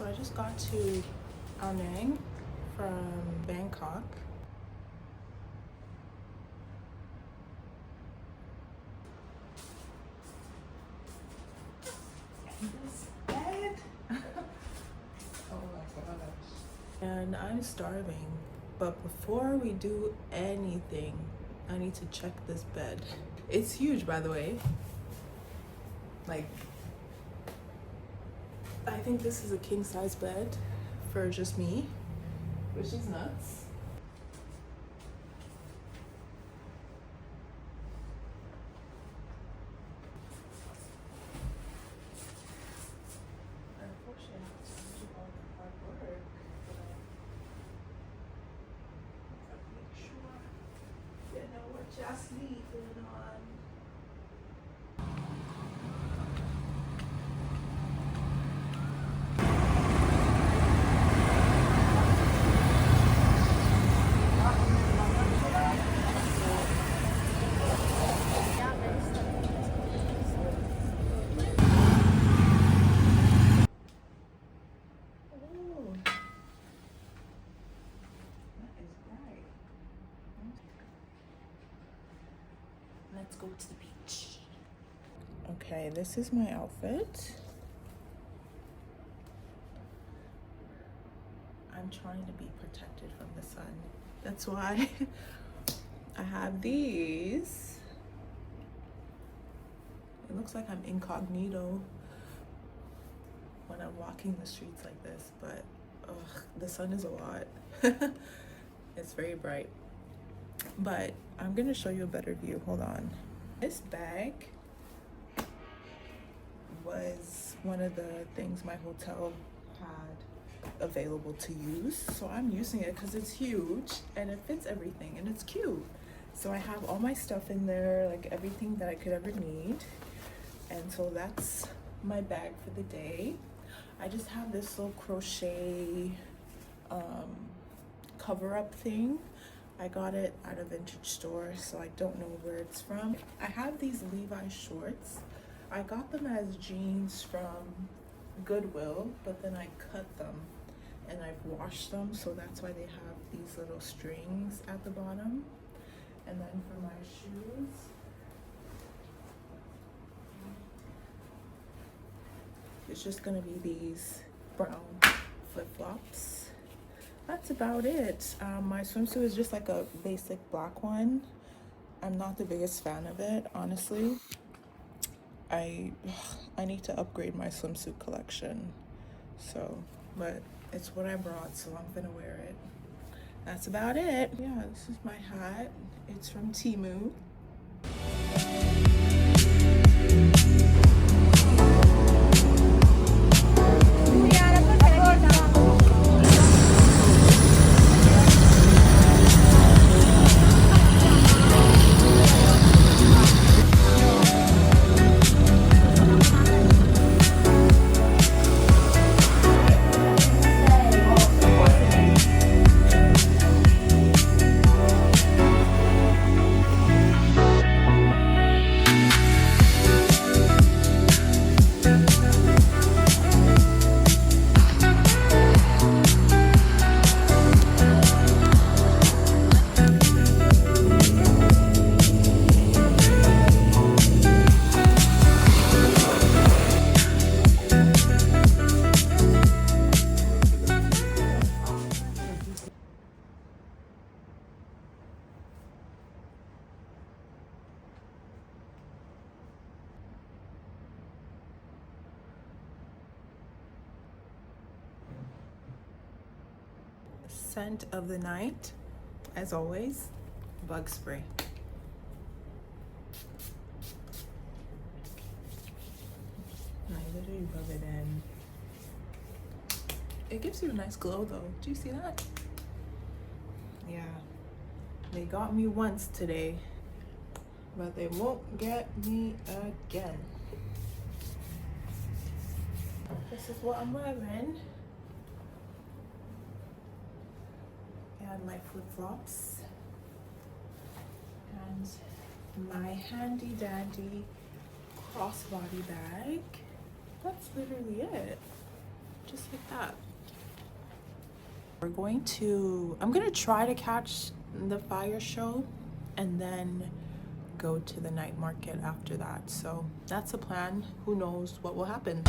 So I just got to Anang from Bangkok. And this bed. Oh my gosh. And I'm starving. But before we do anything, I need to check this bed. It's huge, by the way. Like, I think this is a king size bed for just me, which is nuts. Unfortunately, I have to do all the hard work, but I gotta make sure you know what you're sleeping on. Let's go to the beach. Okay, this is my outfit. I'm trying to be protected from the sun. That's why I have these. It looks like I'm incognito when I'm walking the streets like this, but the sun is a lot. It's very bright. But I'm gonna show you a better view. Hold on. This bag was one of the things my hotel had available to use, so I'm using it because it's huge and it fits everything and it's cute. So I have all my stuff in there, like everything that I could ever need, and so that's my bag for the day. I just have this little crochet cover up thing. I got it at a vintage store, so I don't know where it's from. I have these Levi shorts. I got them as jeans from Goodwill, but then I cut them and I've washed them, so that's why they have these little strings at the bottom. And then for my shoes, it's just gonna be these brown flip-flops. That's about it. My swimsuit is just like a basic black one. I'm not the biggest fan of it, honestly. I need to upgrade my swimsuit collection. So, but it's what I brought, so I'm gonna wear it. That's about it. Yeah, this is my hat. It's from Temu. Scent of the night, as always, bug spray. And I literally rub it in. It gives you a nice glow though. Do you see that? Yeah. They got me once today, but they won't get me again. This is what I'm wearing. And my flip-flops and my handy dandy crossbody bag. That's literally it. just like that. I'm gonna try to catch the fire show and then go to the night market after that. So that's a plan. Who knows what will happen.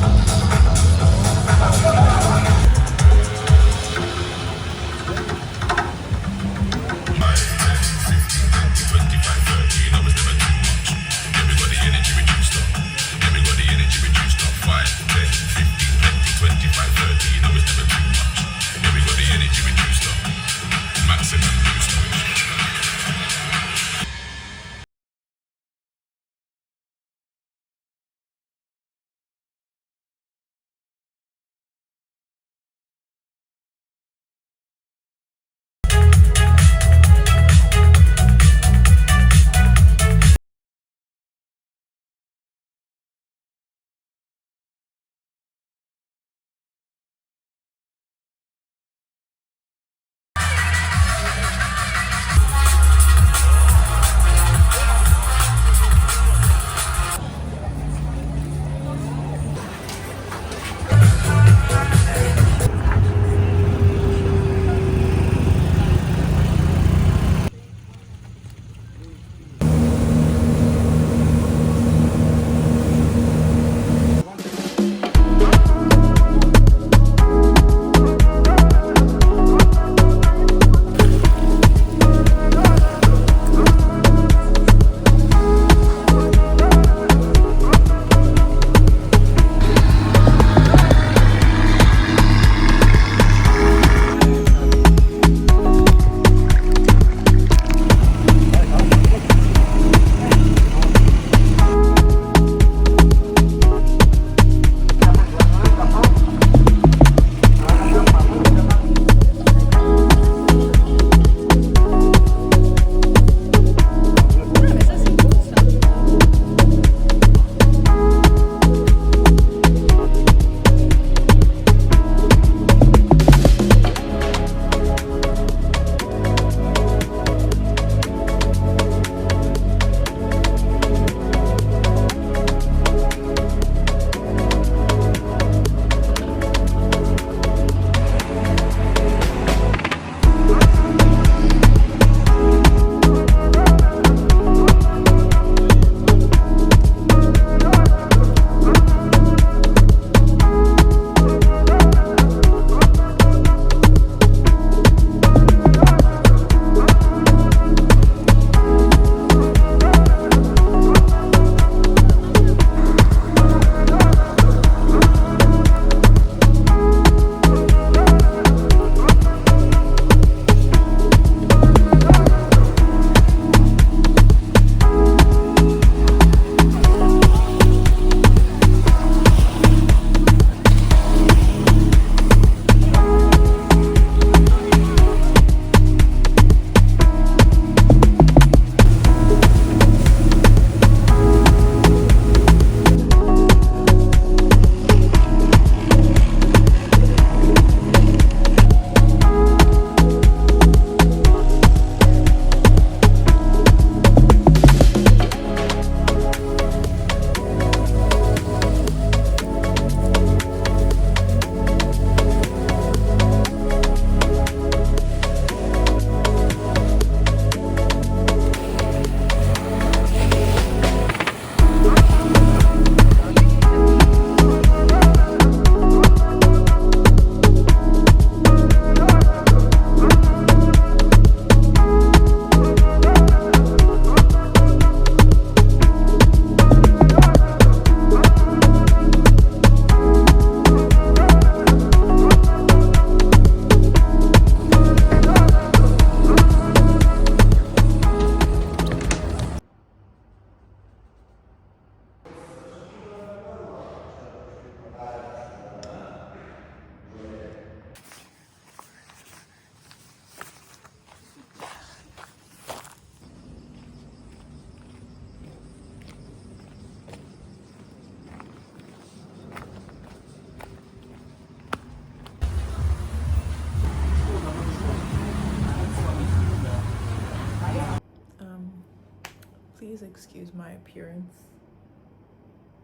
Please excuse my appearance.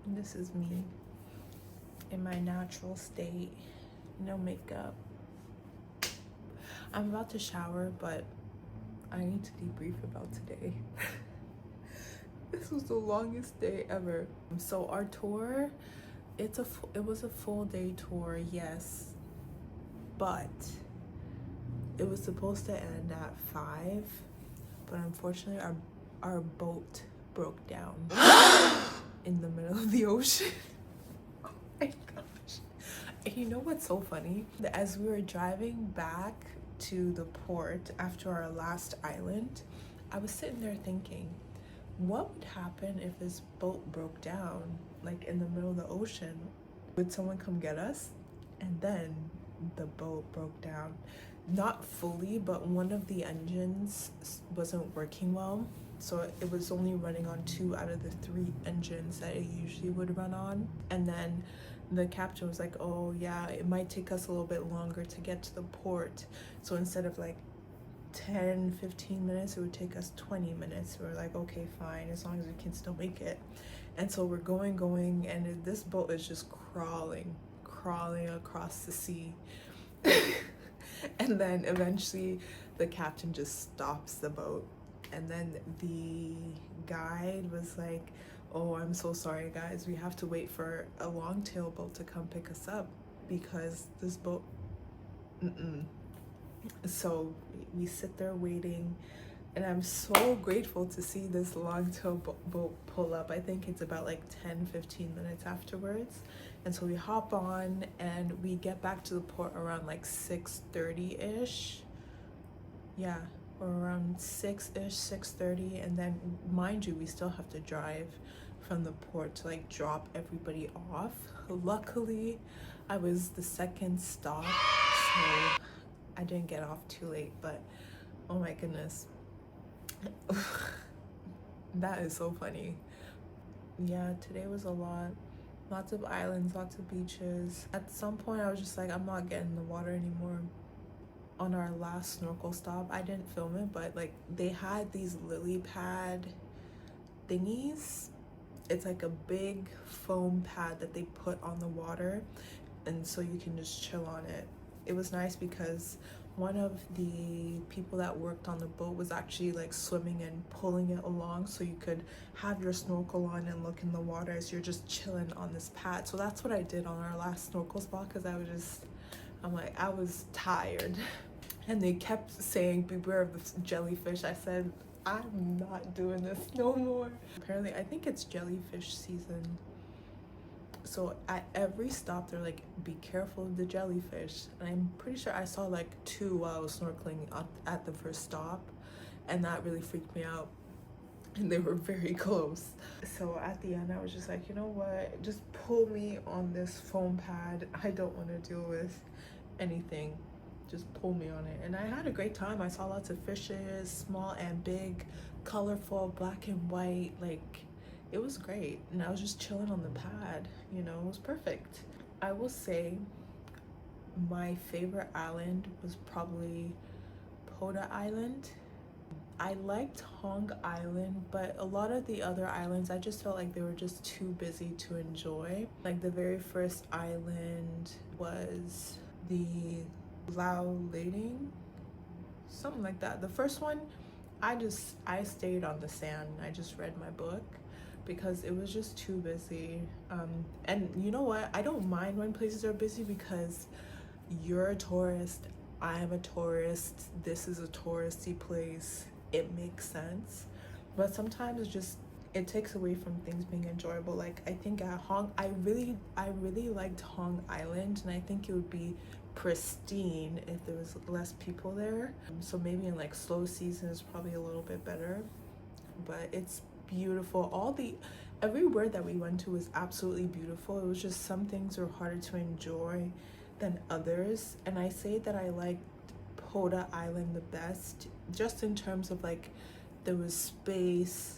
This is me in my natural state, no makeup. I'm about to shower, but I need to debrief about today. This was the longest day ever. So our tour, it was a full day tour, yes, but it was supposed to end at 5, but unfortunately our boat broke down in the middle of the ocean. Oh my gosh. And you know what's so funny? As we were driving back to the port after our last island, I was sitting there thinking, what would happen if this boat broke down, like in the middle of the ocean? Would someone come get us? And then the boat broke down. Not fully, but one of the engines wasn't working well. So it was only running on 2 out of the 3 engines that it usually would run on. And then the captain was like, oh yeah, it might take us a little bit longer to get to the port. So instead of like 10-15 minutes, it would take us 20 minutes. We're like, okay, fine, as long as we can still make it. And so we're going, and this boat is just crawling across the sea. And then eventually the captain just stops the boat, and then the guide was like, oh, I'm so sorry guys, we have to wait for a long-tail boat to come pick us up because this boat So we sit there waiting, and I'm so grateful to see this long-tail boat pull up. I think it's about like 10-15 minutes afterwards. And so we hop on and we get back to the port around like 6:30-ish. Yeah, or around 6-ish, 6:30. And then mind you, we still have to drive from the port to like drop everybody off. Luckily, I was the second stop, so I didn't get off too late, but oh my goodness. That is so funny. Yeah, today was a lot. Lots of islands, lots of beaches. At some point, I was just like, I'm not getting in the water anymore. On our last snorkel stop, I didn't film it, but like they had these lily pad thingies. It's like a big foam pad that they put on the water, and so you can just chill on it. It was nice because one of the people that worked on the boat was actually like swimming and pulling it along, so you could have your snorkel on and look in the water as you're just chilling on this pad. So that's what I did on our last snorkel spot, because I was tired. And they kept saying, beware of the jellyfish. I said, I'm not doing this no more. Apparently, I think it's jellyfish season. So at every stop, they're like, be careful of the jellyfish. And I'm pretty sure I saw like 2 while I was snorkeling at the first stop. And that really freaked me out. And they were very close. So at the end, I was just like, you know what? Just pull me on this foam pad. I don't want to deal with anything. Just pull me on it. And I had a great time. I saw lots of fishes, small and big, colorful, black and white. Like, it was great. And I was just chilling on the pad, you know, it was perfect. I will say my favorite island was probably Poda Island. I liked Hong Island, but a lot of the other islands, I just felt like they were just too busy to enjoy. Like the very first island was the Lao Lading, something like that. The first one, I stayed on the sand. I just read my book because it was just too busy. And you know what? I don't mind when places are busy because you're a tourist, I'm a tourist, this is a touristy place. It makes sense. But sometimes it takes away from things being enjoyable. Like I think at I really liked Hong Island, and I think it would be pristine if there was less people there. So maybe in like slow season is probably a little bit better, but it's beautiful. Everywhere that we went to was absolutely beautiful. It was just some things were harder to enjoy than others, and I say that I liked Poda Island the best, just in terms of like there was space.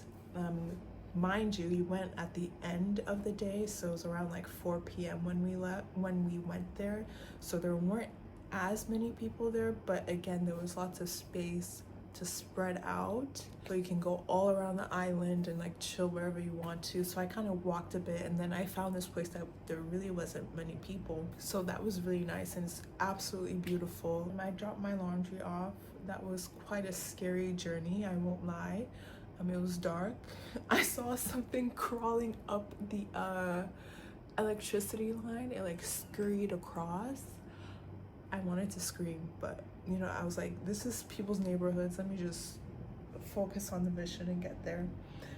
Mind you, we went at the end of the day, so it was around like 4 p.m. when we went there, so there weren't as many people there, but again, there was lots of space, to spread out, so you can go all around the island and like chill wherever you want to. So I kind of walked a bit, and then I found this place that there really wasn't many people, so that was really nice, and it's absolutely beautiful. When I dropped my laundry off, that was quite a scary journey, I won't lie. It was dark. I saw something crawling up the electricity line. It like scurried across. I wanted to scream, but you know, I was like, this is people's neighborhoods, let me just focus on the mission and get there.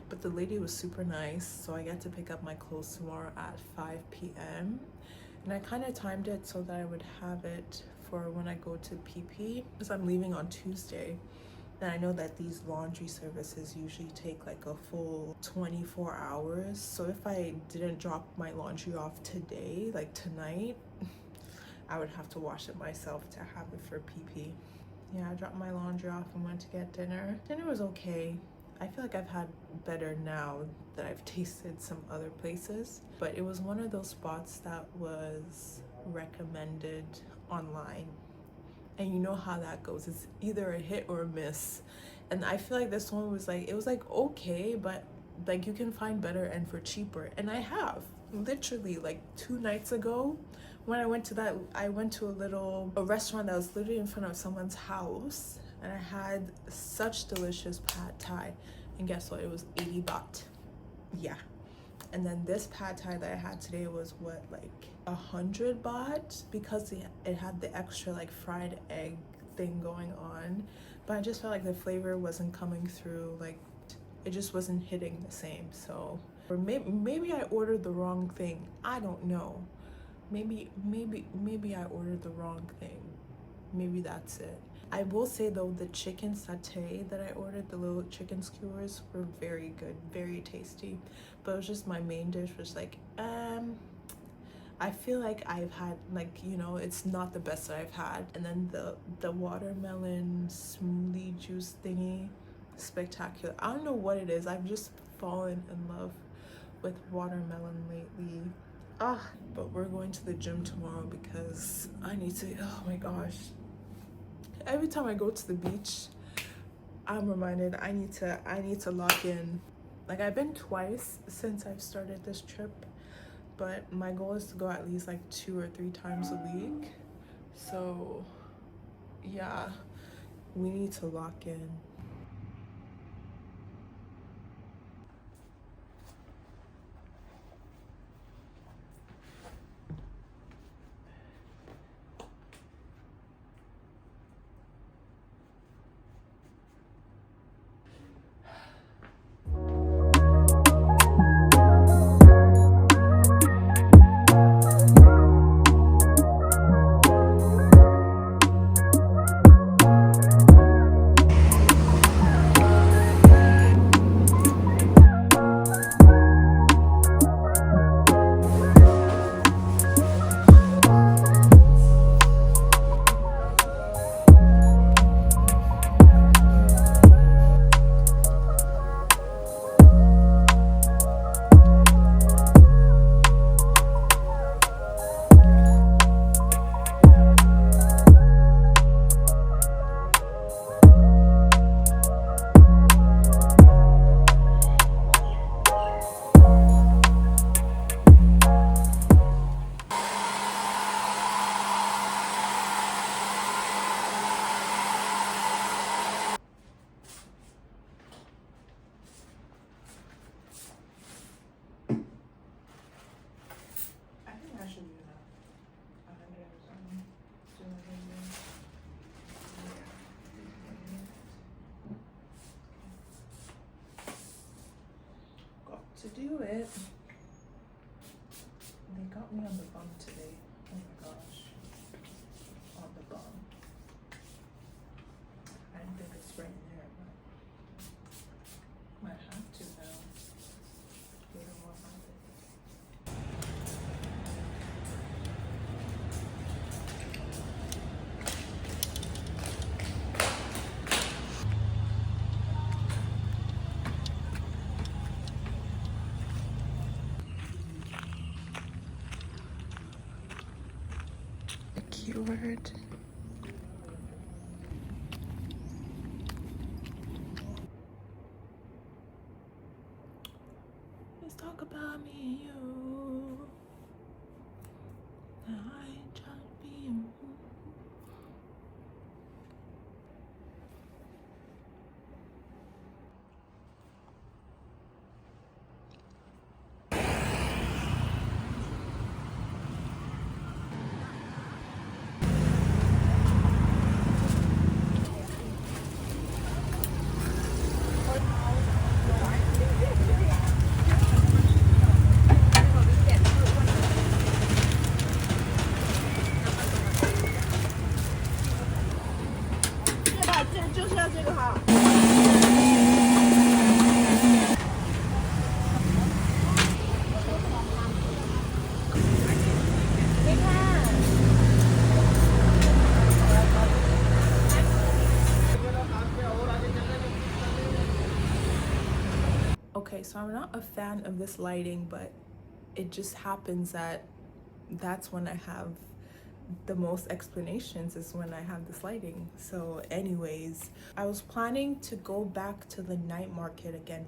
But the lady was super nice, so I get to pick up my clothes tomorrow at 5 p.m. and I kind of timed it so that I would have it for when I go to PP, because I'm leaving on Tuesday. And I know that these laundry services usually take like a full 24 hours. So if I didn't drop my laundry off today, like tonight, I would have to wash it myself to have it for PP. Yeah, I dropped my laundry off and went to get dinner. Dinner was okay. I feel like I've had better now that I've tasted some other places. But it was one of those spots that was recommended online. And you know how that goes. It's either a hit or a miss. And I feel like this one was like, it was like okay, but like you can find better and for cheaper. And I have. Literally like 2 nights ago, when I went to a restaurant that was literally in front of someone's house, and I had such delicious pad thai. And guess what? It was 80 baht. Yeah. And then this pad thai that I had today was what, like 100 baht, because it had the extra like fried egg thing going on. But I just felt like the flavor wasn't coming through, like it just wasn't hitting the same. So, or maybe I ordered the wrong thing. I don't know. Maybe I ordered the wrong thing. Maybe that's it. I will say though, the chicken satay that I ordered, the little chicken skewers, were very good, very tasty. But it was just my main dish was like, I feel like I've had, like, you know, it's not the best that I've had. And then the watermelon smoothie juice thingy, spectacular. I don't know what it is. I've just fallen in love with watermelon lately. But we're going to the gym tomorrow because I need to, oh my gosh. Every time I go to the beach, I'm reminded I need to lock in. Like, I've been twice since I've started this trip, but my goal is to go at least like 2 or 3 times a week. So yeah, we need to lock in. To do it. They got me on the bum today. Oh my gosh. On the bum. I didn't think it's right there, but might have to now. Later more about it. Keyword. talk about me and you. I ain't trying to be you. Okay, so I'm not a fan of this lighting, but it just happens that that's when I have the most explanations, is when I have this lighting. So anyways, I was planning to go back to the night market again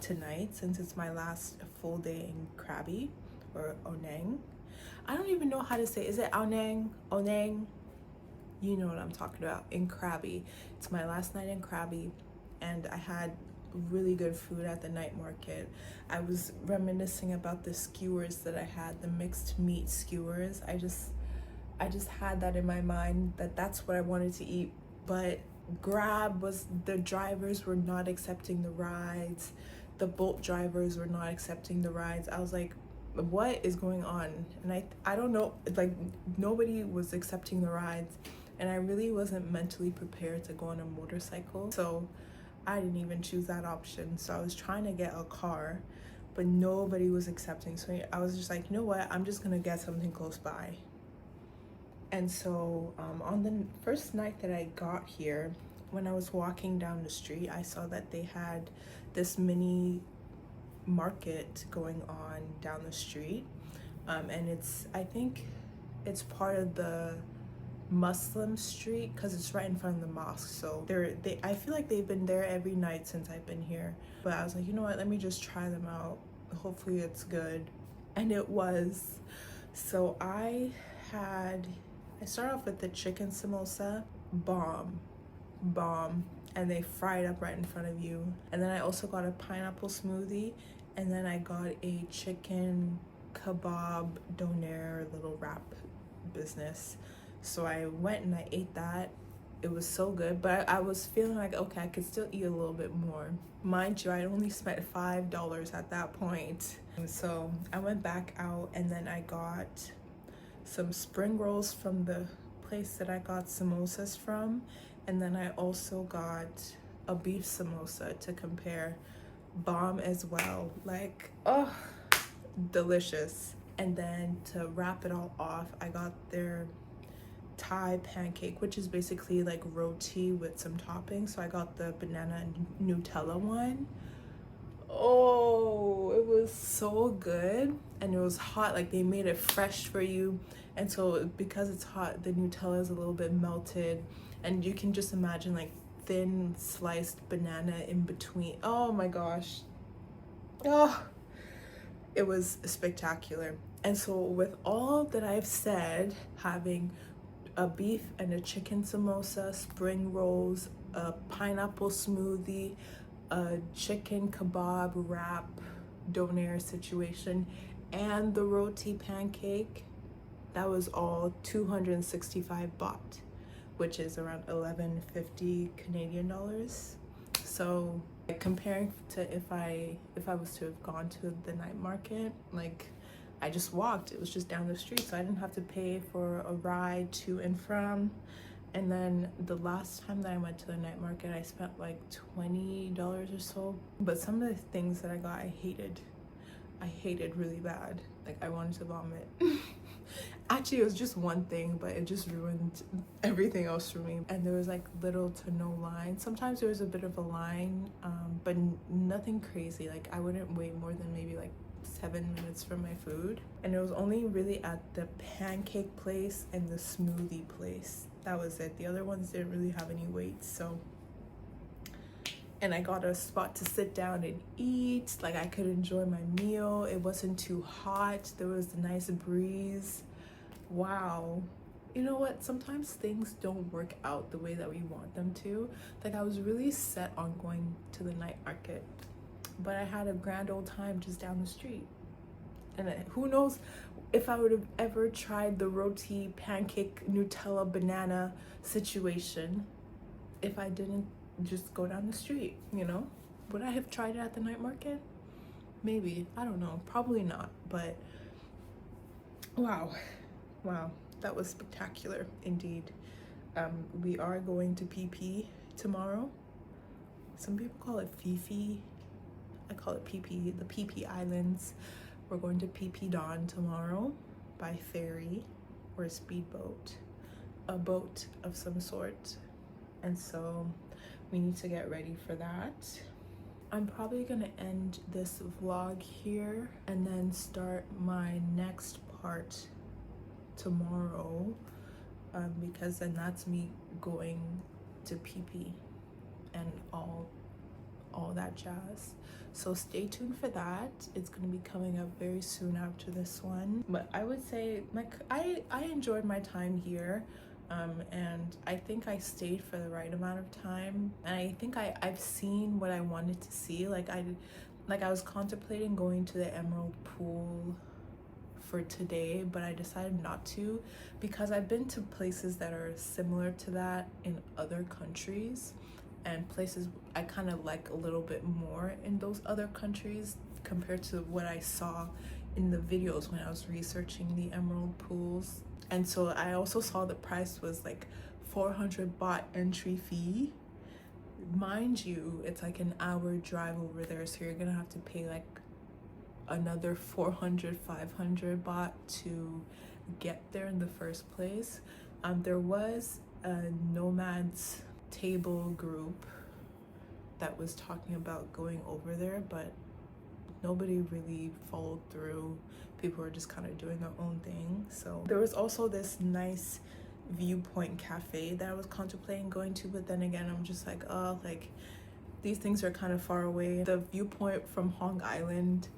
tonight, since it's my last full day in Krabi, or Onang. I don't even know how to say, is it Onang? Onang? You know what I'm talking about, in Krabi. It's my last night in Krabi, and I had really good food at the night market. I was reminiscing about the skewers that I had, the mixed meat skewers. I just had that in my mind, that's what I wanted to eat. But the drivers were not accepting the rides. The Bolt drivers were not accepting the rides. I was like, what is going on? And I don't know, like, nobody was accepting the rides, and I really wasn't mentally prepared to go on a motorcycle, so I didn't even choose that option. So I was trying to get a car, but nobody was accepting. So I was just like, you know what, I'm just gonna get something close by. And so on the first night that I got here, when I was walking down the street, I saw that they had this mini market going on down the street, and I think it's part of the Muslim street, because it's right in front of the mosque. So I feel like they've been there every night since I've been here. But I was like, you know what, let me just try them out, hopefully it's good. And it was. So I started off with the chicken samosa. Bomb, and they fry it up right in front of you. And then I also got a pineapple smoothie, and then I got a chicken kebab doner little wrap business. So I went and I ate that. It was so good, but I was feeling like, okay, I could still eat a little bit more. Mind you, I only spent $5 at that point. So I went back out, and then I got some spring rolls from the place that I got samosas from, and then I also got a beef samosa to compare. Bomb as well, like, oh, delicious. And then to wrap it all off, I got their Thai pancake, which is basically like roti with some toppings. So I got the banana and Nutella one. Oh, it was so good, and it was hot. Like, they made it fresh for you, and so because it's hot, the Nutella is a little bit melted, and you can just imagine like thin sliced banana in between. Oh my gosh, oh, it was spectacular. And so with all that I've said, having a beef and a chicken samosa, spring rolls, a pineapple smoothie, a chicken kebab wrap doner situation, and the roti pancake, that was all 265 baht, which is around 11.50 Canadian dollars. So comparing to if I was to have gone to the night market, like, I just walked. It was just down the street, so I didn't have to pay for a ride to and from. And then the last time that I went to the night market, I spent like $20 or so. But some of the things that I got, I hated really bad. Like, I wanted to vomit. Actually, it was just one thing, but it just ruined everything else for me. And there was like little to no line. Sometimes there was a bit of a line, but nothing crazy. Like, I wouldn't wait more than maybe like 7 minutes for my food. And it was only really at the pancake place and the smoothie place. That was it. The other ones didn't really have any wait. So and I got a spot to sit down and eat. Like, I could enjoy my meal. It wasn't too hot. There was a nice breeze. Wow. You know what? Sometimes things don't work out the way that we want them to. Like, I was really set on going to the night market, but I had a grand old time just down the street. And who knows if I would have ever tried the roti, pancake, Nutella, banana situation if I didn't just go down the street, you know? Would I have tried it at the night market? Maybe. I don't know. Probably not. But wow. That was spectacular indeed. We are going to PP tomorrow. Some people call it Fifi. I call it PP, the PP Islands. We're going to PP Dawn tomorrow by ferry or a speedboat, a boat of some sort. And so we need to get ready for that. I'm probably gonna end this vlog here and then start my next part tomorrow, because then that's me going to PP and all that jazz. So stay tuned for that. It's going to be coming up very soon after this one. But I would say, like, I enjoyed my time here, and I think I stayed for the right amount of time, and I think I've seen what I wanted to see. Like I was contemplating going to the Emerald Pool for today, but I decided not to because I've been to places that are similar to that in other countries, and places I kind of like a little bit more in those other countries compared to what I saw in the videos when I was researching the emerald pools. And so I also saw the price was like 400 baht entry fee. Mind you, it's like an hour drive over there, so you're gonna have to pay like another 400, 500 baht to get there in the first place. There was a nomads table group that was talking about going over there, but nobody really followed through. People were just kind of doing their own thing. So there was also this nice viewpoint cafe that I was contemplating going to, but then again I'm just like, oh, like these things are kind of far away. The viewpoint from Hong Island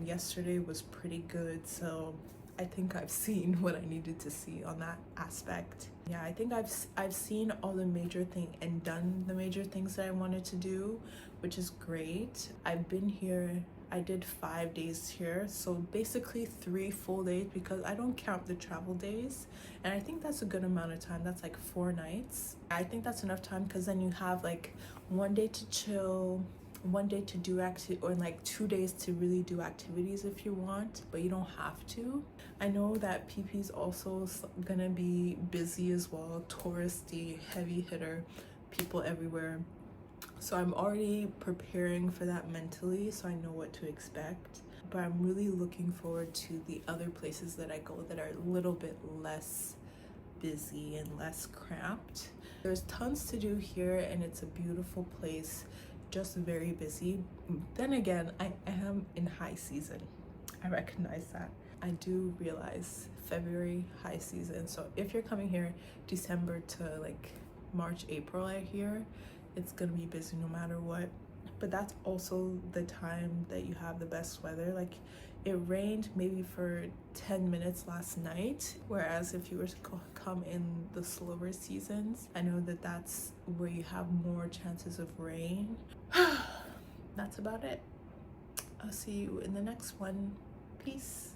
yesterday was pretty good, so I think I've seen what I needed to see on that aspect. Yeah, I think I've seen all the major things and done the major things that I wanted to do, which is great. I've been here, I did 5 days here, so basically 3 full days because I don't count the travel days, and I think that's a good amount of time. That's like 4 nights. I think that's enough time because then you have like 1 day to chill, 1 day to do or like 2 days to really do activities if you want, but you don't have to. I know that PP is also gonna be busy as well, touristy, heavy hitter, people everywhere. So I'm already preparing for that mentally, so I know what to expect. But I'm really looking forward to the other places that I go that are a little bit less busy and less cramped. There's tons to do here and it's a beautiful place, just very busy. Then again, I am in high season. I recognize that. I do realize February high season. So if you're coming here December to like March, April, I hear it's gonna be busy no matter what. But that's also the time that you have the best weather. Like it rained maybe for 10 minutes last night, whereas if you were to come in the slower seasons, I know that that's where you have more chances of rain. That's about it. I'll see you in the next one. Peace.